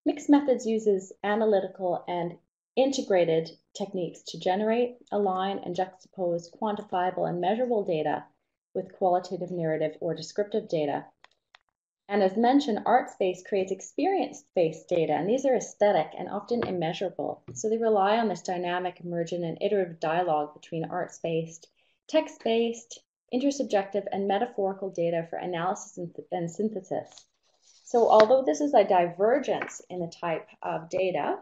Mixed methods uses analytical and integrated techniques to generate, align, and juxtapose quantifiable and measurable data with qualitative, narrative, or descriptive data. And as mentioned, arts-based creates experience-based data, and these are aesthetic and often immeasurable. So they rely on this dynamic, emergent, and iterative dialogue between arts-based, text-based, intersubjective, and metaphorical data for analysis and synthesis. So although this is a divergence in the type of data,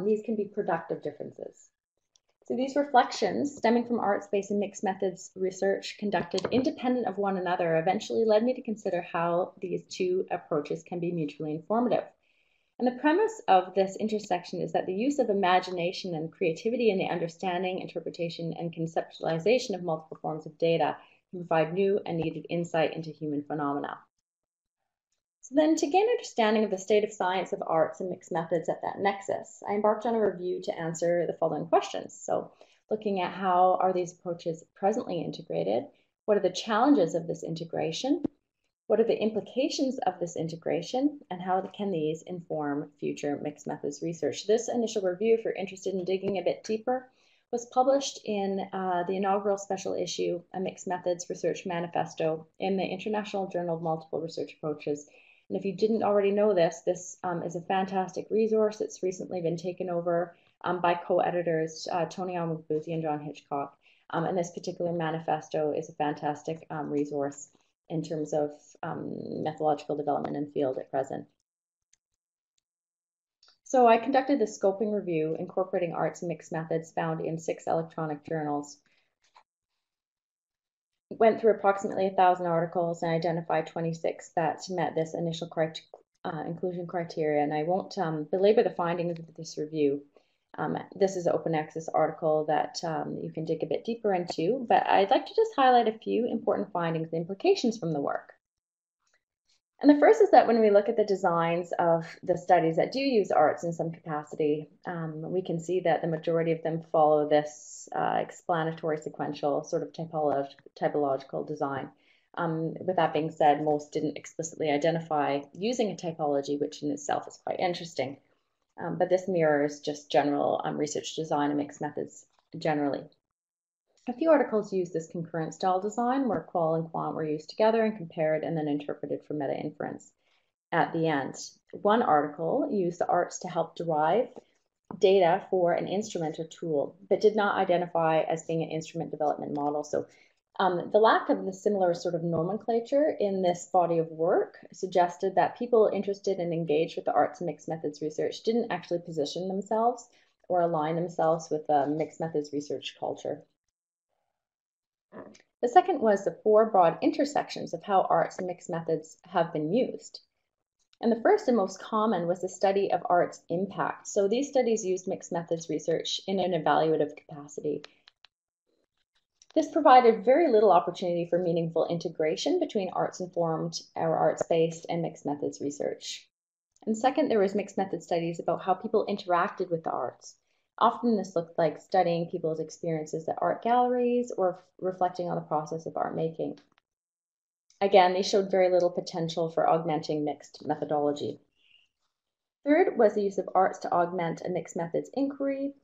these can be productive differences. So these reflections, stemming from arts-based and mixed methods research conducted independent of one another, eventually led me to consider how these two approaches can be mutually informative. And the premise of this intersection is that the use of imagination and creativity in the understanding, interpretation, and conceptualization of multiple forms of data can provide new and needed insight into human phenomena. So then, to gain understanding of the state of science of arts and mixed methods at that nexus, I embarked on a review to answer the following questions. So looking at how are these approaches presently integrated? What are the challenges of this integration? What are the implications of this integration? And how can these inform future mixed methods research? This initial review, if you're interested in digging a bit deeper, was published in the inaugural special issue, A Mixed Methods Research Manifesto, in the International Journal of Multiple Research Approaches. And if you didn't already know this, this is a fantastic resource. It's recently been taken over by co-editors Tony Omogbuzi and John Hitchcock. And this particular manifesto is a fantastic resource in terms of methodological development in the field at present. So I conducted a scoping review incorporating arts and mixed methods found in 6 electronic journals. Went through approximately 1,000 articles and identified 26 that met this initial inclusion criteria. And I won't belabor the findings of this review. This is an open access article that you can dig a bit deeper into, but I'd like to just highlight a few important findings and implications from the work. And the first is that when we look at the designs of the studies that do use arts in some capacity, we can see that the majority of them follow this explanatory sequential sort of typological design. With that being said, most didn't explicitly identify using a typology, which in itself is quite interesting. But this mirrors just general research design and mixed methods generally. A few articles use this concurrent style design where qual and quant were used together and compared and then interpreted for meta-inference at the end. One article used the arts to help derive data for an instrument or tool, but did not identify as being an instrument development model. So the lack of the similar sort of nomenclature in this body of work suggested that people interested and engaged with the arts and mixed methods research didn't actually position themselves or align themselves with the mixed methods research culture. The second was the 4 broad intersections of how arts and mixed methods have been used. And the first and most common was the study of art's impact. So these studies used mixed methods research in an evaluative capacity. This provided very little opportunity for meaningful integration between arts-informed or arts-based and mixed methods research. And second, there was mixed method studies about how people interacted with the arts. Often this looked like studying people's experiences at art galleries or reflecting on the process of art making. Again, they showed very little potential for augmenting mixed methodology. Third was the use of arts to augment a mixed methods inquiry.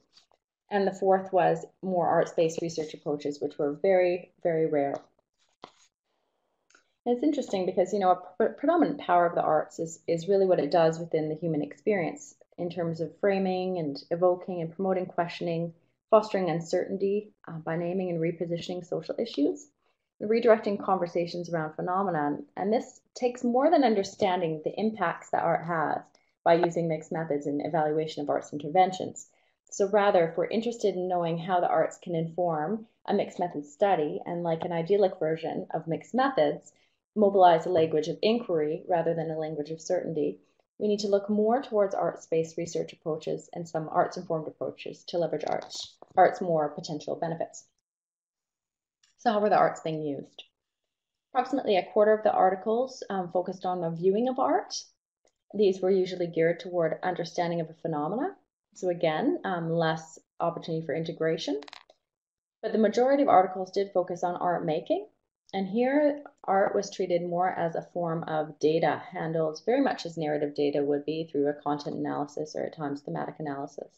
And the fourth was more arts-based research approaches, which were very, very rare. And it's interesting because, a predominant power of the arts is really what it does within the human experience in terms of framing and evoking and promoting questioning, fostering uncertainty by naming and repositioning social issues, and redirecting conversations around phenomena. And this takes more than understanding the impacts that art has by using mixed methods in evaluation of arts interventions. So rather, if we're interested in knowing how the arts can inform a mixed methods study, and like an idyllic version of mixed methods, mobilize a language of inquiry rather than a language of certainty, we need to look more towards arts-based research approaches and some arts-informed approaches to leverage art's more potential benefits. So how were the arts being used? Approximately a quarter of the articles focused on the viewing of art. These were usually geared toward understanding of a phenomena. So again, less opportunity for integration. But the majority of articles did focus on art making, And here, art was treated more as a form of data, handled very much as narrative data would be through a content analysis or at times thematic analysis.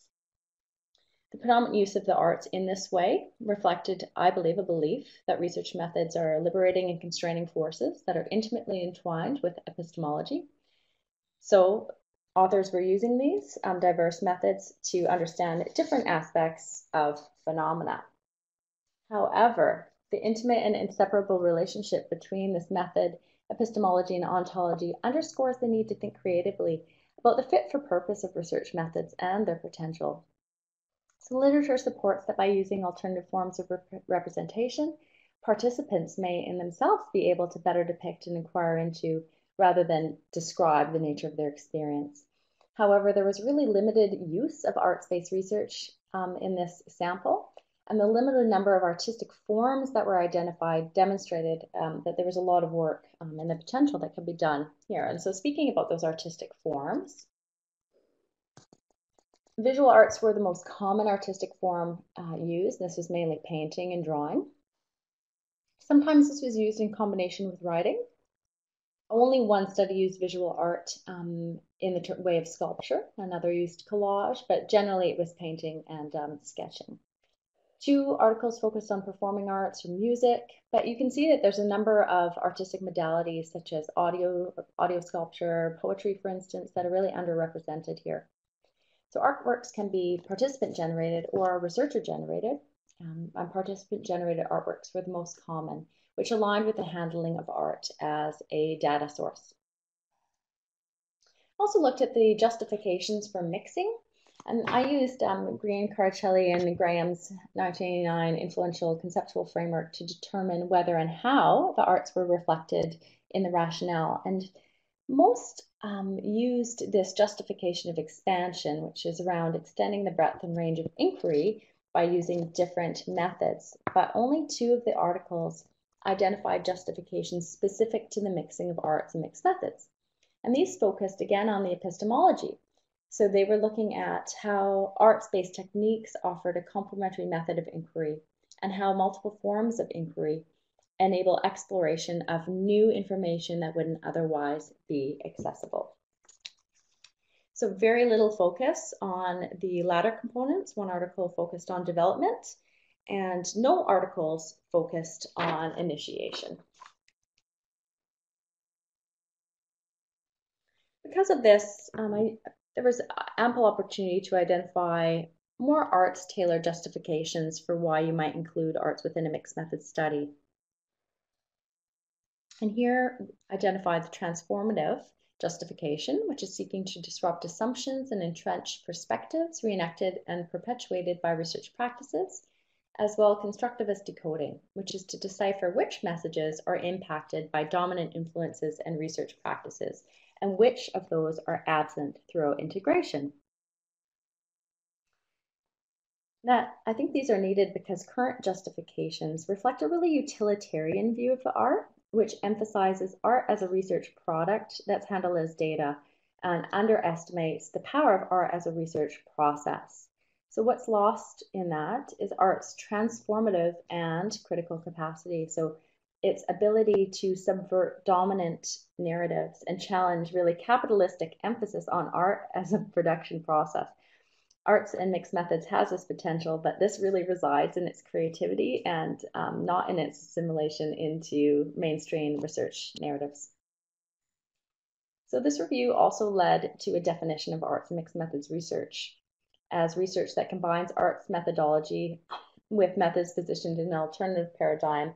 The predominant use of the arts in this way reflected, I believe, a belief that research methods are liberating and constraining forces that are intimately entwined with epistemology. So authors were using these diverse methods to understand different aspects of phenomena. However, the intimate and inseparable relationship between this method, epistemology, and ontology underscores the need to think creatively about the fit for purpose of research methods and their potential. So literature supports that by using alternative forms of representation, participants may in themselves be able to better depict and inquire into, rather than describe, the nature of their experience. However, there was really limited use of arts-based research in this sample, and the limited number of artistic forms that were identified demonstrated that there was a lot of work and the potential that could be done here. And so speaking about those artistic forms, visual arts were the most common artistic form used. This was mainly painting and drawing. Sometimes this was used in combination with writing. Only one study used visual art in the way of sculpture. Another used collage, but generally it was painting and sketching. 2 articles focused on performing arts or music, but you can see that there's a number of artistic modalities such as audio sculpture, poetry, for instance, that are really underrepresented here. So artworks can be participant-generated or researcher-generated, and participant-generated artworks were the most common, which aligned with the handling of art as a data source. Also looked at the justifications for mixing, and I used Green, Carcelli, and Graham's 1989 influential conceptual framework to determine whether and how the arts were reflected in the rationale. And most used this justification of expansion, which is around extending the breadth and range of inquiry by using different methods. But only 2 of the articles identified justifications specific to the mixing of arts and mixed methods. And these focused again on the epistemology. So they were looking at how arts-based techniques offered a complementary method of inquiry and how multiple forms of inquiry enable exploration of new information that wouldn't otherwise be accessible. So very little focus on the latter components. 1 article focused on development and no articles focused on initiation. Because of this, there was ample opportunity to identify more arts-tailored justifications for why you might include arts within a mixed method study. And here, identify the transformative justification, which is seeking to disrupt assumptions and entrench perspectives reenacted and perpetuated by research practices, as well as constructivist decoding, which is to decipher which messages are impacted by dominant influences and research practices, and which of those are absent throughout integration. Now, I think these are needed because current justifications reflect a really utilitarian view of the art, which emphasizes art as a research product that's handled as data and underestimates the power of art as a research process. So what's lost in that is art's transformative and critical capacity. So its ability to subvert dominant narratives and challenge really capitalistic emphasis on art as a production process. Arts and mixed methods has this potential, but this really resides in its creativity and not in its assimilation into mainstream research narratives. So this review also led to a definition of arts and mixed methods research as research that combines arts methodology with methods positioned in an alternative paradigm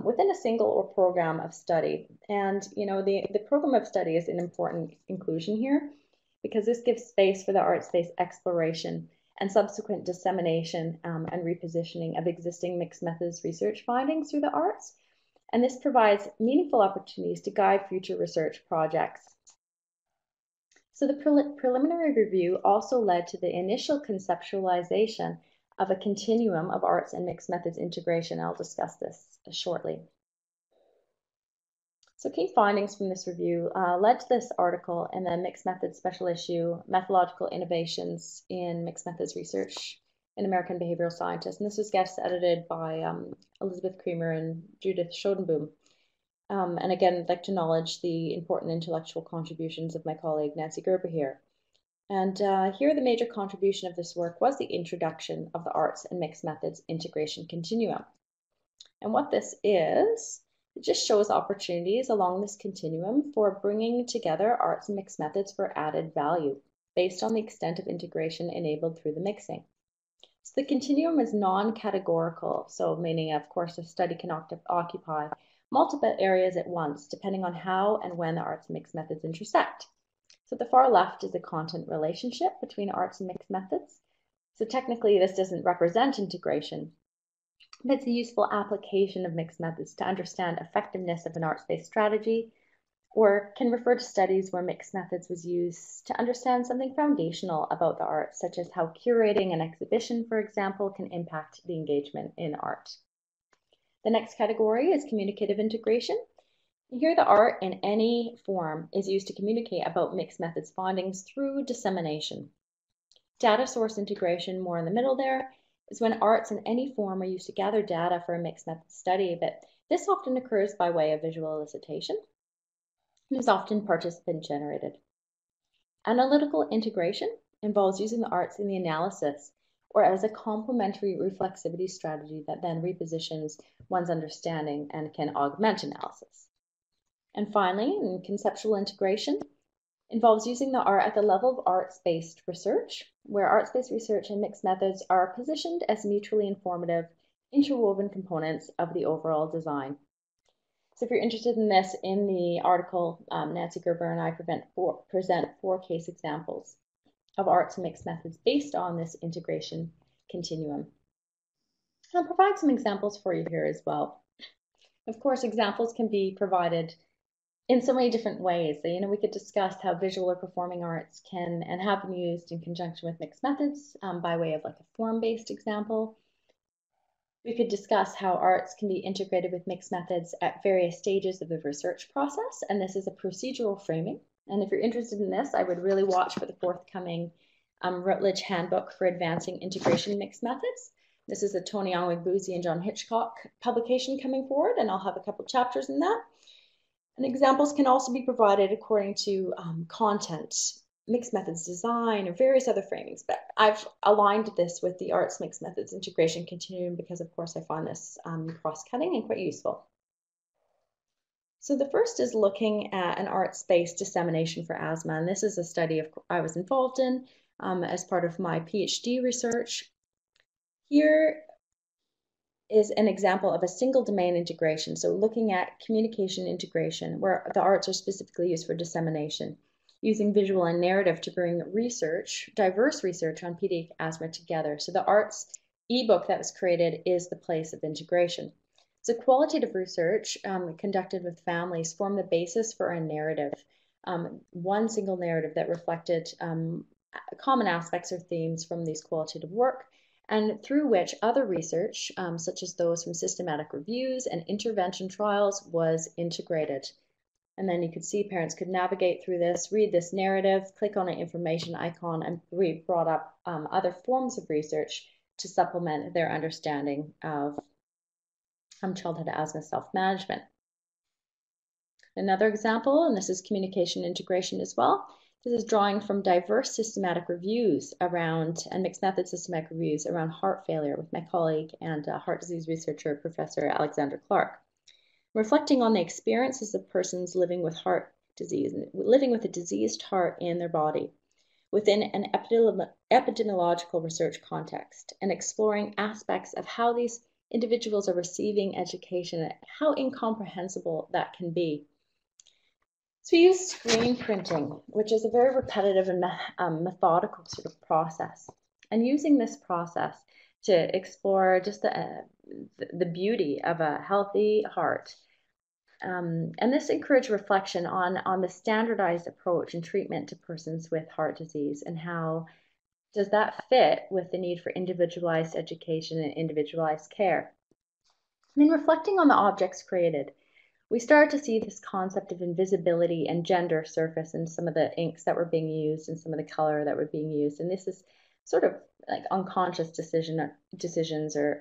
within a single or program of study. And the program of study is an important inclusion here because this gives space for the arts-based exploration and subsequent dissemination and repositioning of existing mixed methods research findings through the arts. And this provides meaningful opportunities to guide future research projects. So the preliminary review also led to the initial conceptualization of a continuum of arts and mixed methods integration. I'll discuss this shortly. So key findings from this review led to this article in the Mixed Methods Special Issue, Methodological Innovations in Mixed Methods Research an American behavioral scientist. And this was guest edited by Elizabeth Creamer and Judith Schoenboom. And again, I'd like to acknowledge the important intellectual contributions of my colleague Nancy Gerber here. And here the major contribution of this work was the introduction of the arts and mixed methods integration continuum. And what this is, it just shows opportunities along this continuum for bringing together arts and mixed methods for added value based on the extent of integration enabled through the mixing. So the continuum is non-categorical, so meaning, of course, a study can occupy multiple areas at once, depending on how and when the arts and mixed methods intersect. So the far left is a content relationship between arts and mixed methods. So technically, this doesn't represent integration, but it's a useful application of mixed methods to understand effectiveness of an arts-based strategy, or can refer to studies where mixed methods was used to understand something foundational about the arts, such as how curating an exhibition, for example, can impact the engagement in art. The next category is communicative integration. Here, the art in any form is used to communicate about mixed methods findings through dissemination. Data source integration, more in the middle there, is when arts in any form are used to gather data for a mixed method study, but this often occurs by way of visual elicitation and is often participant generated. Analytical integration involves using the arts in the analysis or as a complementary reflexivity strategy that then repositions one's understanding and can augment analysis. And finally, conceptual integration involves using the art at the level of arts-based research, where arts-based research and mixed methods are positioned as mutually informative, interwoven components of the overall design. So if you're interested in this, in the article, Nancy Gerber and I present 4 case examples of arts and mixed methods based on this integration continuum. I'll provide some examples for you here as well. Of course, examples can be provided in so many different ways. So, we could discuss how visual or performing arts can and have been used in conjunction with mixed methods by way of like a form-based example. We could discuss how arts can be integrated with mixed methods at various stages of the research process, and this is a procedural framing. And if you're interested in this, I would really watch for the forthcoming Routledge Handbook for Advancing Integration Mixed Methods. This is a Tony Onwegbuzi and John Hitchcock publication coming forward, and I'll have a couple chapters in that. And examples can also be provided according to content, mixed methods design, or various other framings. But I've aligned this with the arts mixed methods integration continuum because, of course, I find this cross-cutting and quite useful. So the first is looking at an arts-based dissemination for asthma. And this is a study I was involved in as part of my PhD research. Here is an example of a single domain integration. So looking at communication integration, where the arts are specifically used for dissemination, using visual and narrative to bring research, diverse research on pediatric asthma together. So the arts ebook that was created is the place of integration. So qualitative research conducted with families formed the basis for a narrative, one single narrative that reflected common aspects or themes from these qualitative work, and through which other research, such as those from systematic reviews and intervention trials, was integrated. And then you could see parents could navigate through this, read this narrative, click on an information icon, and we brought up other forms of research to supplement their understanding of childhood asthma self-management. Another example, and this is communication integration as well, this is drawing from diverse systematic reviews around, and mixed method systematic reviews around heart failure with my colleague and heart disease researcher, Professor Alexander Clark. Reflecting on the experiences of persons living with heart disease, living with a diseased heart in their body within an epidemiological research context, and exploring aspects of how these individuals are receiving education and how incomprehensible that can be. So we use screen printing, which is a very repetitive and methodical sort of process. And using this process to explore just the beauty of a healthy heart. And this encouraged reflection on the standardized approach and treatment to persons with heart disease, and how does that fit with the need for individualized education and individualized care. And then reflecting on the objects created, we started to see this concept of invisibility and gender surface in some of the inks that were being used and some of the color that were being used. And this is sort of like unconscious decisions or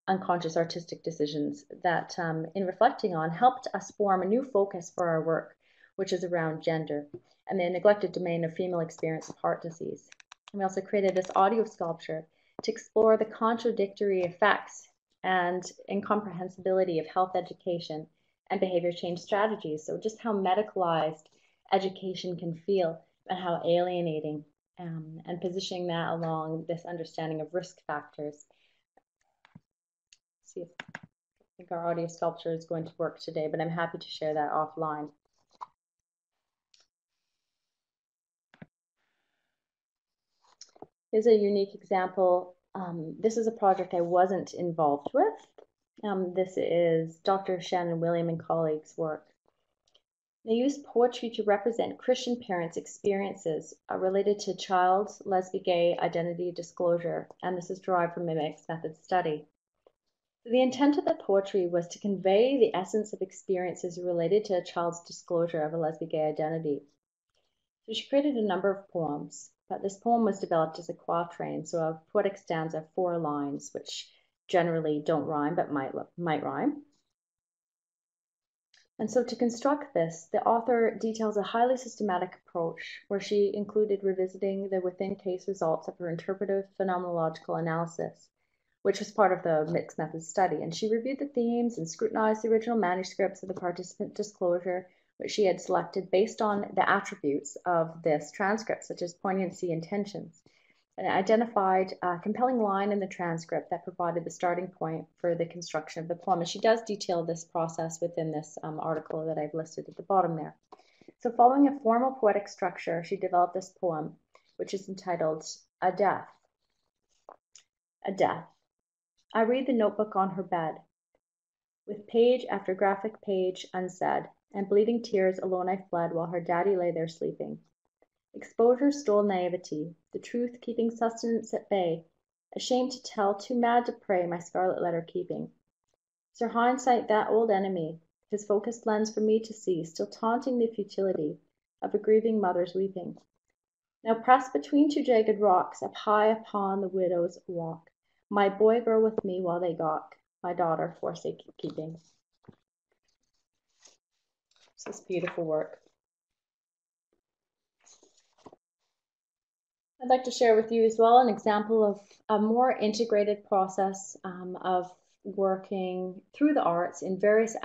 unconscious artistic decisions that, in reflecting on, helped us form a new focus for our work, which is around gender and the neglected domain of female experience of heart disease. And we also created this audio sculpture to explore the contradictory effects and incomprehensibility of health education and behavior change strategies. So just how medicalized education can feel and how alienating, and positioning that along this understanding of risk factors. See if I think our audio sculpture is going to work today, but I'm happy to share that offline. Here's a unique example. This is a project I wasn't involved with. This is Dr. Shannon William and colleagues' work. They used poetry to represent Christian parents' experiences related to child, lesbian, gay identity disclosure, and this is derived from a mixed method study. The intent of the poetry was to convey the essence of experiences related to a child's disclosure of a lesbian gay identity. So she created a number of poems, but this poem was developed as a quatrain, so a poetic stanza of 4 lines, which generally don't rhyme but might rhyme. And so to construct this, the author details a highly systematic approach where she included revisiting the within-case results of her interpretive phenomenological analysis, which was part of the mixed method study. And she reviewed the themes and scrutinized the original manuscripts of the participant disclosure, which she had selected based on the attributes of this transcript, such as poignancy and tensions, and identified a compelling line in the transcript that provided the starting point for the construction of the poem. And she does detail this process within this article that I've listed at the bottom there. So following a formal poetic structure, she developed this poem, which is entitled A Death. A Death. I read the notebook on her bed, with page after graphic page unsaid, and bleeding tears alone I fled while her daddy lay there sleeping. Exposure stole naivety, the truth keeping sustenance at bay, ashamed to tell, too mad to pray, my scarlet letter keeping. Sir Hindsight, that old enemy, his focused lens for me to see, still taunting the futility of a grieving mother's weeping. Now pressed between 2 jagged rocks, up high upon the widow's walk, my boy girl with me while they gawk, my daughter forsaking. This is beautiful work. I'd like to share with you as well an example of a more integrated process of working through the arts in various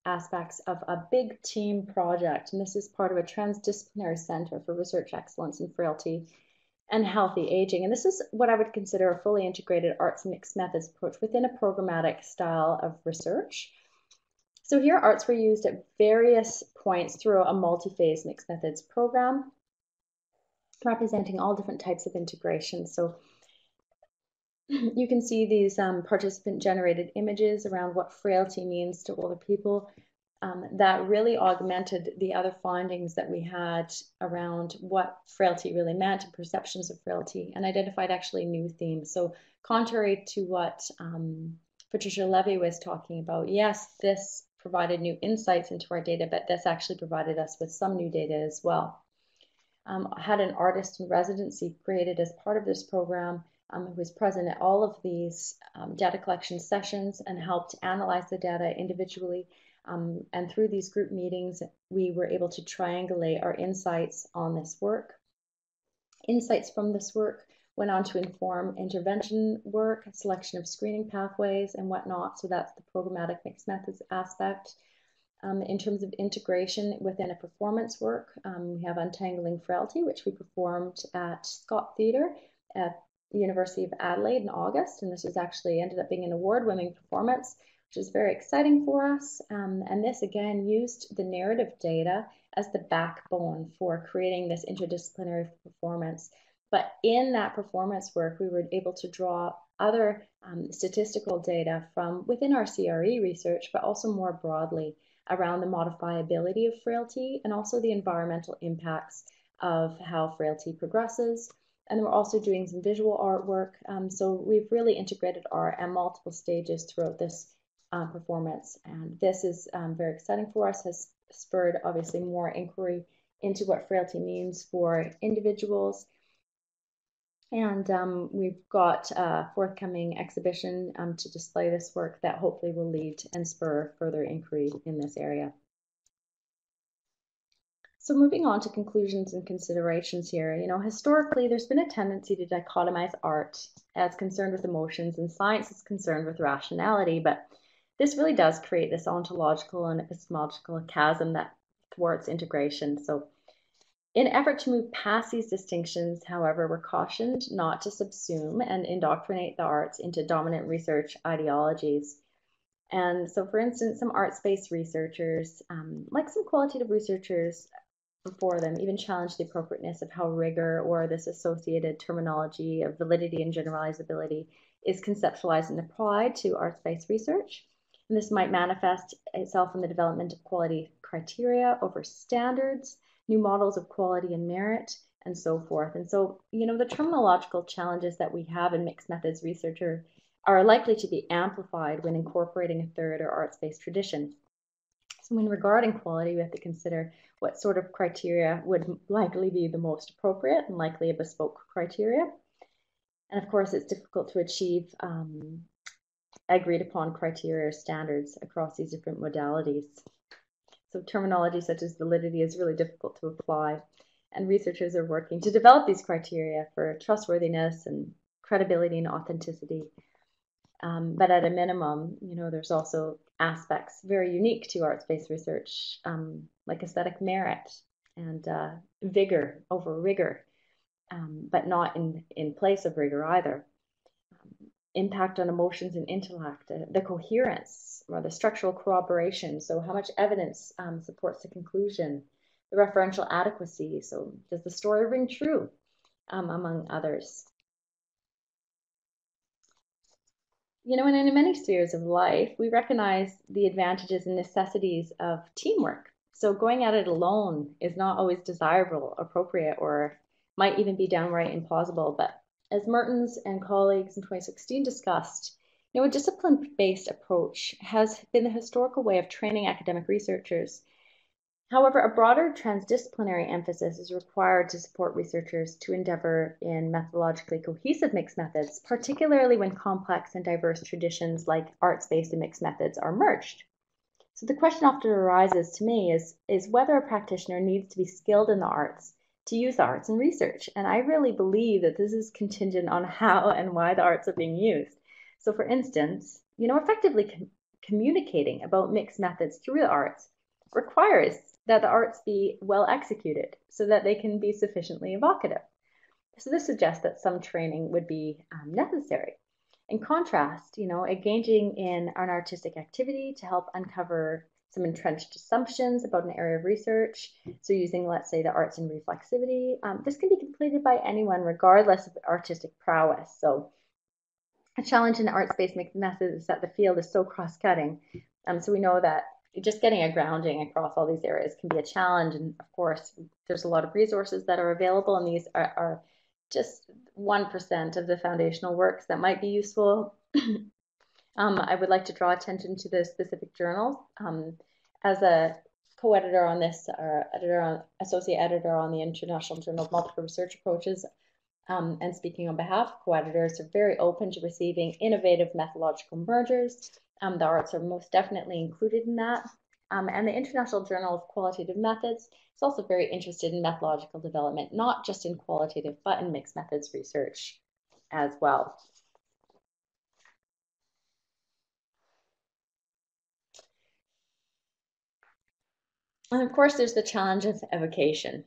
aspects of a big team project. And this is part of a Transdisciplinary Center for Research Excellence in Frailty and Healthy Aging. And this is what I would consider a fully integrated arts mixed methods approach within a programmatic style of research. So here arts were used at various points through a multi-phase mixed methods program, representing all different types of integration. So you can see these participant-generated images around what frailty means to older people that really augmented the other findings that we had around what frailty really meant and perceptions of frailty, and identified actually new themes. So contrary to what Patricia Levy was talking about, yes, this provided new insights into our data, but this actually provided us with some new data as well. I had an artist in residency created as part of this program who was present at all of these data collection sessions and helped analyze the data individually. And through these group meetings, we were able to triangulate our insights on this work. Insights from this work went on to inform intervention work, selection of screening pathways and whatnot. So that's the programmatic mixed methods aspect. In terms of integration within a performance work, we have Untangling Frailty, which we performed at Scott Theatre at the University of Adelaide in August. And this was actually ended up being an award-winning performance, which is very exciting for us. And this again used the narrative data as the backbone for creating this interdisciplinary performance. But in that performance work, we were able to draw other statistical data from within our CRE research, but also more broadly around the modifiability of frailty and also the environmental impacts of how frailty progresses. And we're also doing some visual artwork. So we've really integrated art at multiple stages throughout this performance. And this is very exciting for us, has spurred obviously more inquiry into what frailty means for individuals. And we've got a forthcoming exhibition to display this work that hopefully will lead and spur further inquiry in this area. So moving on to conclusions and considerations here, historically there's been a tendency to dichotomize art as concerned with emotions and science is concerned with rationality, but this really does create this ontological and epistemological chasm that thwarts integration. So in an effort to move past these distinctions, however, we're cautioned not to subsume and indoctrinate the arts into dominant research ideologies. And so, for instance, some arts-based researchers, like some qualitative researchers before them, even challenge the appropriateness of how rigor or this associated terminology of validity and generalizability is conceptualized and applied to arts-based research. And this might manifest itself in the development of quality criteria over standards, new models of quality and merit, and so forth. And so, the terminological challenges that we have in mixed methods research are likely to be amplified when incorporating a third or arts-based tradition. So when regarding quality, we have to consider what sort of criteria would likely be the most appropriate and likely a bespoke criteria. And of course, it's difficult to achieve agreed upon criteria or standards across these different modalities. So terminology such as validity is really difficult to apply, and researchers are working to develop these criteria for trustworthiness and credibility and authenticity. But at a minimum, there's also aspects very unique to arts-based research, like aesthetic merit and vigor over rigor, but not in place of rigor either. Impact on emotions and intellect, the coherence or the structural corroboration. So how much evidence supports the conclusion, the referential adequacy. So does the story ring true, among others. And in many spheres of life, we recognize the advantages and necessities of teamwork. So going at it alone is not always desirable, appropriate, or might even be downright implausible. But as Mertens and colleagues in 2016 discussed, a discipline-based approach has been the historical way of training academic researchers. However, a broader transdisciplinary emphasis is required to support researchers to endeavor in methodologically cohesive mixed methods, particularly when complex and diverse traditions like arts-based and mixed methods are merged. So the question often arises to me is whether a practitioner needs to be skilled in the arts to use the arts in research. And I really believe that this is contingent on how and why the arts are being used. So for instance, effectively communicating about mixed methods through the arts requires that the arts be well executed so that they can be sufficiently evocative. So this suggests that some training would be necessary. In contrast, engaging in an artistic activity to help uncover some entrenched assumptions about an area of research. So using, let's say, the arts and reflexivity, this can be completed by anyone regardless of artistic prowess. So a challenge in arts-based methods is that the field is so cross-cutting. So we know that just getting a grounding across all these areas can be a challenge. And of course, there's a lot of resources that are available, and these are just 1% of the foundational works that might be useful. I would like to draw attention to the specific journals. As a co-editor on this, associate editor on the International Journal of Multiple Research Approaches, and speaking on behalf of co-editors, are very open to receiving innovative methodological mergers. The arts are most definitely included in that. And the International Journal of Qualitative Methods is also very interested in methodological development, not just in qualitative, but in mixed methods research as well. And of course, there's the challenge of evocation.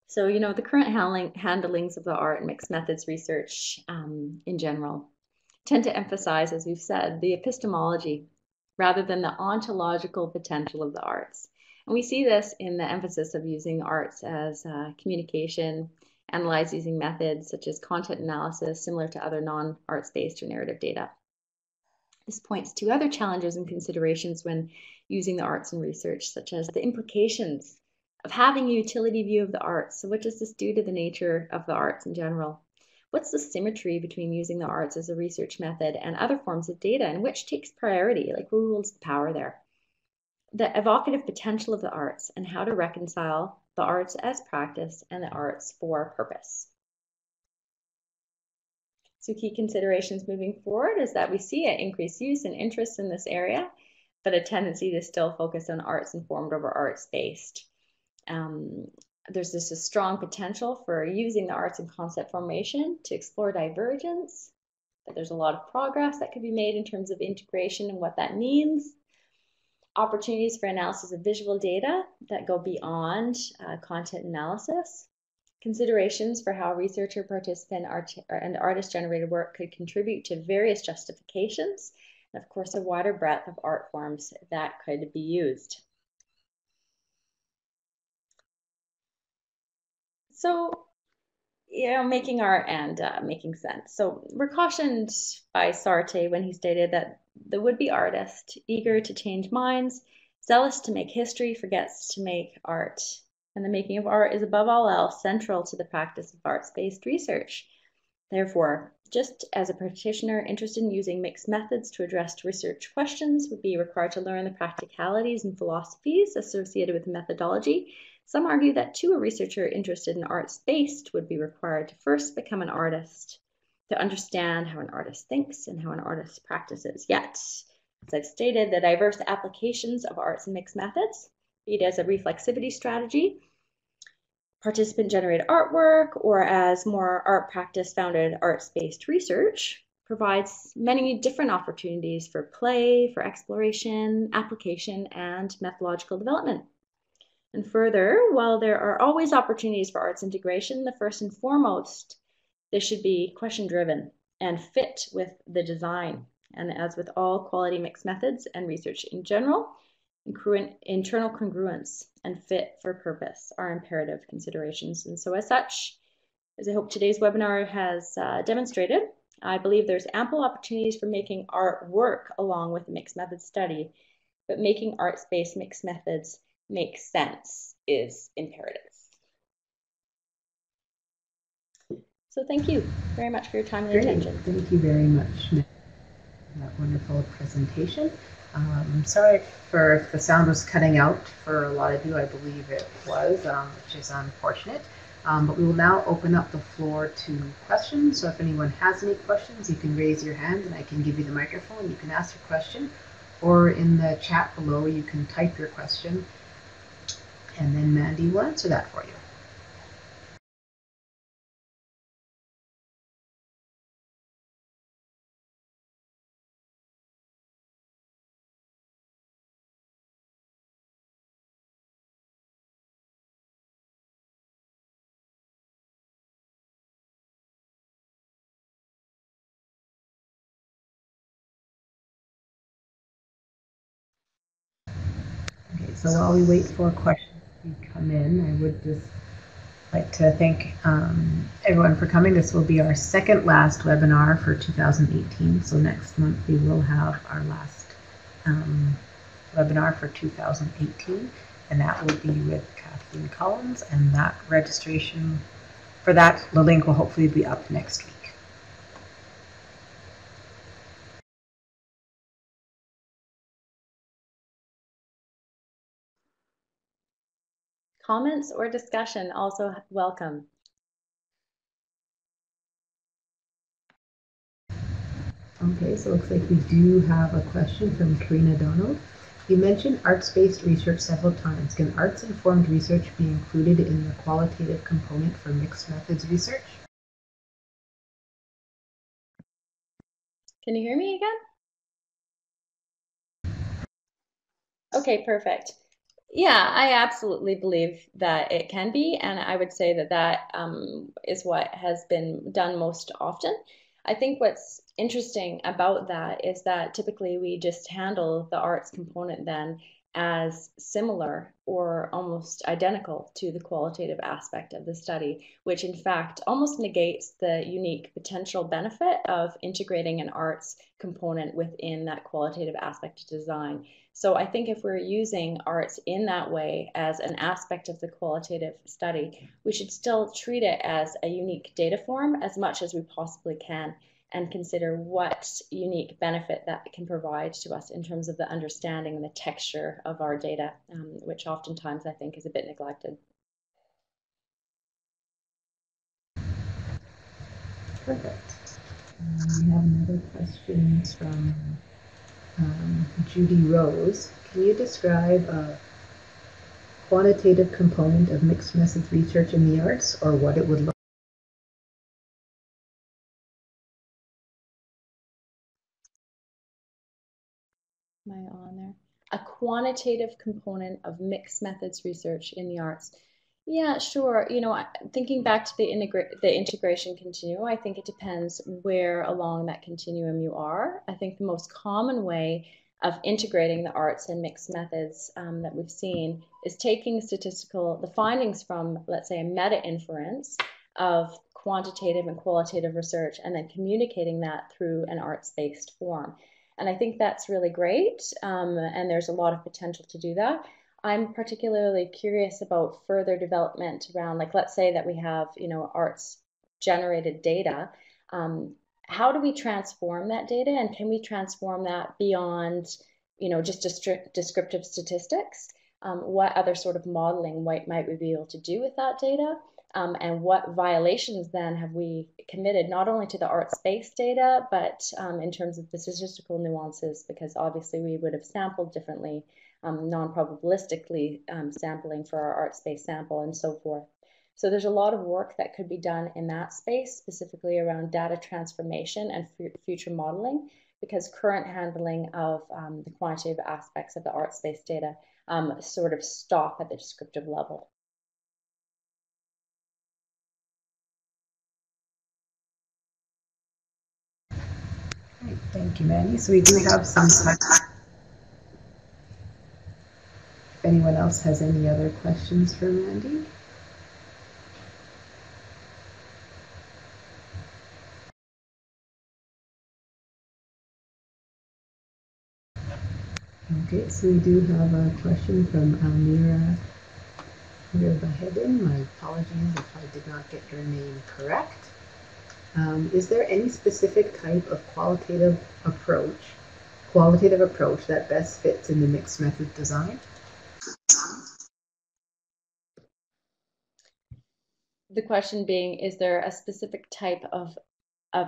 So, the current handlings of the art and mixed methods research in general tend to emphasize, as we've said, the epistemology rather than the ontological potential of the arts. And we see this in the emphasis of using arts as communication, analyze using methods such as content analysis, similar to other non-arts-based or narrative data. This points to other challenges and considerations when using the arts in research, such as the implications of having a utility view of the arts. So what does this do to the nature of the arts in general? What's the symmetry between using the arts as a research method and other forms of data, and which takes priority? Like, who holds the power there? The evocative potential of the arts and how to reconcile the arts as practice and the arts for purpose. So key considerations moving forward is that we see an increased use and interest in this area, but a tendency to still focus on arts informed over arts based. There's this a strong potential for using the arts in concept formation to explore divergence, but there's a lot of progress that could be made in terms of integration and what that means. Opportunities for analysis of visual data that go beyond content analysis. Considerations for how researcher, participant, and artist-generated work could contribute to various justifications, and of course a wider breadth of art forms that could be used. So, making art and making sense. So we're cautioned by Sartre when he stated that the would-be artist, eager to change minds, zealous to make history, forgets to make art. And the making of art is above all else central to the practice of arts-based research. Therefore, just as a practitioner interested in using mixed methods to address research questions would be required to learn the practicalities and philosophies associated with methodology, some argue that too a researcher interested in arts-based would be required to first become an artist, to understand how an artist thinks and how an artist practices. Yet, as I've stated, the diverse applications of arts and mixed methods, be it as a reflexivity strategy, participant-generated artwork, or as more art practice-founded arts-based research, provides many different opportunities for play, for exploration, application, and methodological development. And further, while there are always opportunities for arts integration, the first and foremost, they should be question-driven and fit with the design. And as with all quality mixed methods and research in general, internal congruence and fit for purpose are imperative considerations. And so as such, as I hope today's webinar has demonstrated, I believe there's ample opportunities for making art work along with a mixed method study, but making arts-based mixed methods make sense is imperative. So thank you very much for your time and attention. Thank you very much for that wonderful presentation. I'm sorry for if the sound was cutting out for a lot of you. I believe it was, which is unfortunate. But we will now open up the floor to questions. So if anyone has any questions, you can raise your hand and I can give you the microphone. You can ask your question, or in the chat below, you can type your question, and then Mandy will answer that for you. Okay, so while we wait for questions to come in, I would just like to thank everyone for coming. This will be our second last webinar for 2018. So next month we will have our last webinar for 2018, and that will be with Kathleen Collins, and that registration for that, the link will hopefully be up next week. Comments or discussion also welcome. Okay, so it looks like we do have a question from Karina Donald. You mentioned arts-based research several times. Can arts-informed research be included in the qualitative component for mixed methods research? Can you hear me again? Okay, perfect. Yeah, I absolutely believe that it can be, and I would say that that is what has been done most often. I think what's interesting about that is that typically we just handle the arts component then as similar or almost identical to the qualitative aspect of the study, which in fact almost negates the unique potential benefit of integrating an arts component within that qualitative aspect of design. So I think if we're using arts in that way as an aspect of the qualitative study, we should still treat it as a unique data form as much as we possibly can, and consider what unique benefit that can provide to us in terms of the understanding and the texture of our data, which oftentimes I think is a bit neglected. Perfect. We have another question from Judy Rose. Can you describe a quantitative component of mixed methods research in the arts, or what it would look like? Am I on there? A quantitative component of mixed methods research in the arts. Yeah, sure. You know, thinking back to the integration continuum, I think it depends where along that continuum you are. I think the most common way of integrating the arts and mixed methods that we've seen is taking the findings from, let's say, a meta-inference of quantitative and qualitative research and then communicating that through an arts-based form. And I think that's really great. And there's a lot of potential to do that. I'm particularly curious about further development around, like, let's say that we have, arts generated data. How do we transform that data, and can we transform that beyond, just descriptive statistics? What other sort of modeling might we be able to do with that data? And what violations then have we committed, not only to the arts-based data, but in terms of the statistical nuances, because obviously we would have sampled differently, non-probabilistically sampling for our arts-based sample and so forth. So there's a lot of work that could be done in that space, specifically around data transformation and future modeling, because current handling of the quantitative aspects of the arts-based data sort of stop at the descriptive level. Great. Thank you, Mandy. So we do have some time. If anyone else has any other questions for Mandy? Okay, so we do have a question from Almira Bahedin. My apologies if I did not get your name correct. Is there any specific type of qualitative approach that best fits in the mixed method design? The question being, is there a specific type of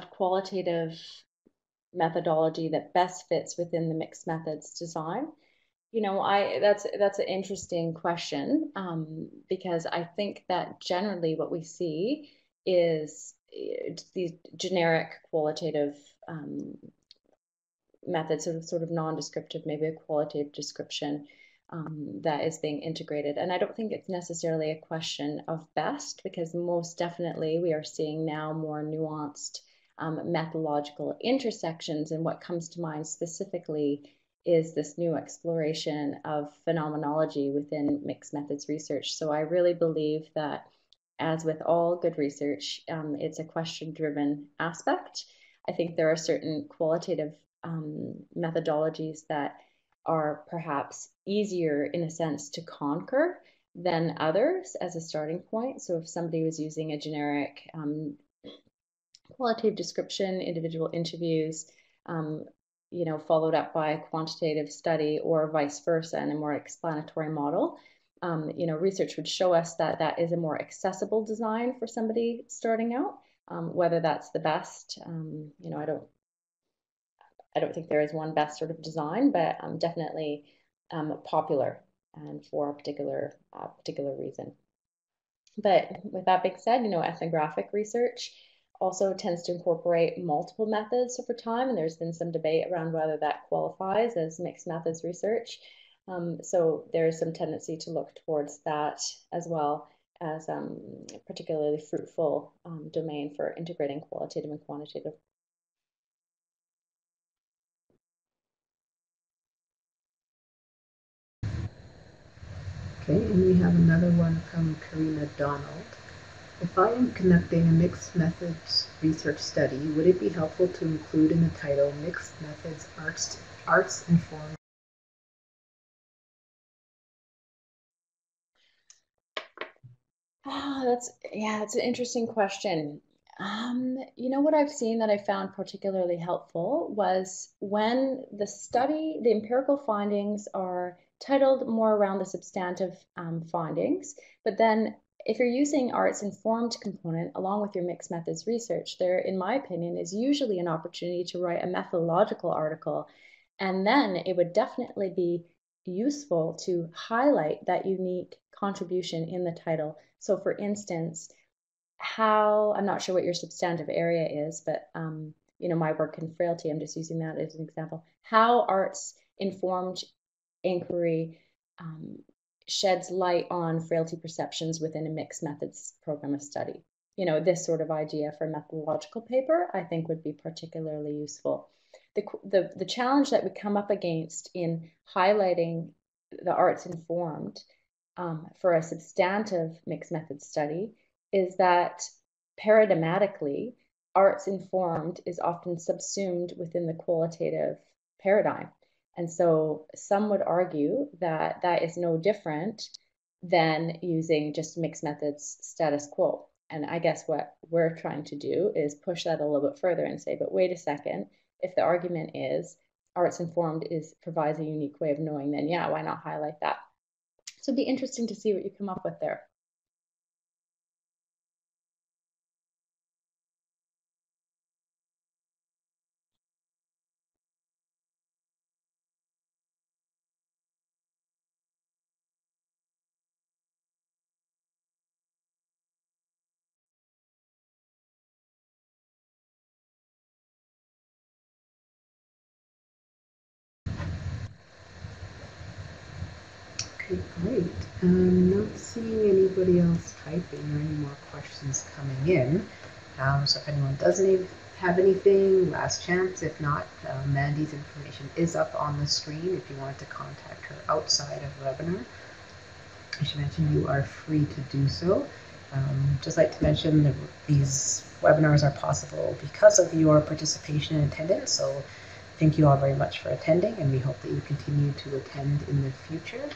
qualitative methodology that best fits within the mixed methods design? That's an interesting question, because I think that generally what we see is these generic qualitative methods, sort of non-descriptive, maybe a qualitative description that is being integrated. And I don't think it's necessarily a question of best, because most definitely we are seeing now more nuanced methodological intersections. And what comes to mind specifically is this new exploration of phenomenology within mixed methods research. So I really believe that, as with all good research, it's a question-driven aspect. I think there are certain qualitative methodologies that are perhaps easier in a sense to conquer than others as a starting point. So if somebody was using a generic qualitative description, individual interviews, followed up by a quantitative study, or vice versa, in a more explanatory model, research would show us that that is a more accessible design for somebody starting out. Whether that's the best, I don't think there is one best sort of design, but definitely popular and for a particular reason. But with that being said, ethnographic research also tends to incorporate multiple methods over time, and there's been some debate around whether that qualifies as mixed methods research. So there is some tendency to look towards that as well as a particularly fruitful domain for integrating qualitative and quantitative. Okay, and we have another one from Karina Donald. If I am conducting a mixed methods research study, would it be helpful to include in the title Mixed Methods Arts Informed? It's an interesting question. What I've seen that I found particularly helpful was when the empirical findings are titled more around the substantive findings, but then if you're using arts-informed component along with your mixed methods research, there, in my opinion, is usually an opportunity to write a methodological article. And then it would definitely be useful to highlight that unique contribution in the title. So for instance, I'm not sure what your substantive area is, but my work in Frailty, I'm just using that as an example, how arts-informed inquiry sheds light on frailty perceptions within a mixed methods program of study. This sort of idea for a methodological paper, I think would be particularly useful. The challenge that we come up against in highlighting the arts informed for a substantive mixed methods study is that paradigmatically, arts informed is often subsumed within the qualitative paradigm. And so some would argue that that is no different than using just mixed methods status quo. And I guess what we're trying to do is push that a little bit further and say, but wait a second, if the argument is arts informed provides a unique way of knowing, then yeah, why not highlight that? So it'd be interesting to see what you come up with there. Okay, great. I'm not seeing anybody else typing or any more questions coming in. So if anyone doesn't have anything, last chance. If not, Mandy's information is up on the screen if you wanted to contact her outside of webinar. As she mentioned, you are free to do so. Just like to mention that these webinars are possible because of your participation and attendance. So thank you all very much for attending, and we hope that you continue to attend in the future.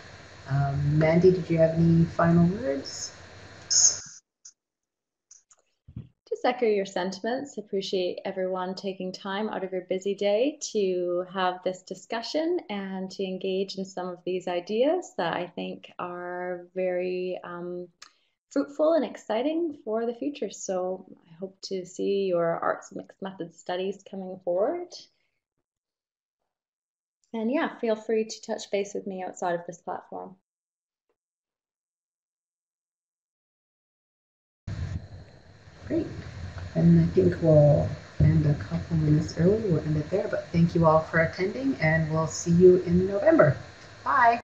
Mandy, did you have any final words? Just echo your sentiments. Appreciate everyone taking time out of your busy day to have this discussion and to engage in some of these ideas that I think are very fruitful and exciting for the future. So I hope to see your arts mixed methods studies coming forward. And yeah, feel free to touch base with me outside of this platform. Great. And I think we'll end a couple minutes early. We'll end it there. But thank you all for attending, and we'll see you in November. Bye.